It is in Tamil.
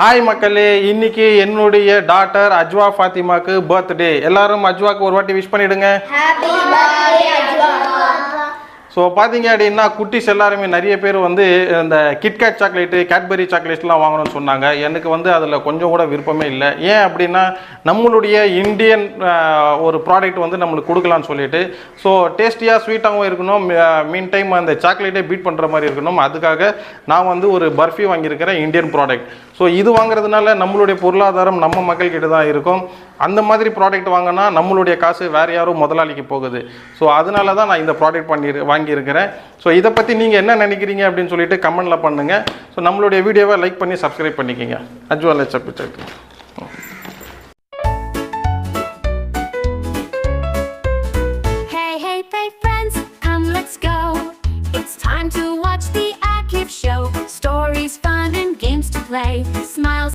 ஹாய் மக்களே, இன்னைக்கு என்னுடைய டாட்டர் அஜ்வா ஃபாத்திமாக்கு பர்த்டே. எல்லாரும் அஜ்வாக்கு ஒரு வாட்டி விஷ் பண்ணிடுங்க. Happy birthday Ajwa. ஸோ பார்த்தீங்க அப்படின்னா குட்டீஸ் எல்லாருமே நிறைய பேர் வந்து இந்த கிட்கேட் சாக்லேட்டு, கேட்பரி சாக்லேட்ஸ்லாம் வாங்கணும்னு சொன்னாங்க. எனக்கு வந்து அதில் கொஞ்சம் கூட விருப்பமே இல்லை. ஏன் அப்படின்னா நம்மளுடைய இந்தியன் ஒரு ப்ராடக்ட் வந்து நம்மளுக்கு கொடுக்கலான்னு சொல்லிட்டு, ஸோ டேஸ்டியாக ஸ்வீட்டாகவும் இருக்கணும், மீன் டைம் அந்த சாக்லேட்டே பீட் பண்ணுற மாதிரி இருக்கணும். அதுக்காக நான் வந்து ஒரு பர்ஃபி வாங்கியிருக்கிறேன், இந்தியன் ப்ராடக்ட். ஸோ இது வாங்குறதுனால நம்மளுடைய பொருளாதாரம் நம்ம மக்கள்கிட்ட தான் இருக்கும். அந்த மாதிரி ப்ராடக்ட் வாங்கினா நம்மளுடைய காசு வேறு யாரும் முதலாளிக்கு போகுது. ஸோ அதனால தான் நான் இந்த ப்ராடக்ட் வாங்கியிருக்கிறேன். ஸோ இதை பற்றி நீங்கள் என்ன நினைக்கிறீங்க அப்படின்னு சொல்லிட்டு கமெண்டில் பண்ணுங்கள். ஸோ நம்மளுடைய வீடியோவை லைக் பண்ணி சப்ஸ்கிரைப் பண்ணிக்கோங்க. அஜ்வாலை சப்பு. Hey friends, come let's go. It's time to watch the Akif show. Stories, fun and games to play. Smiles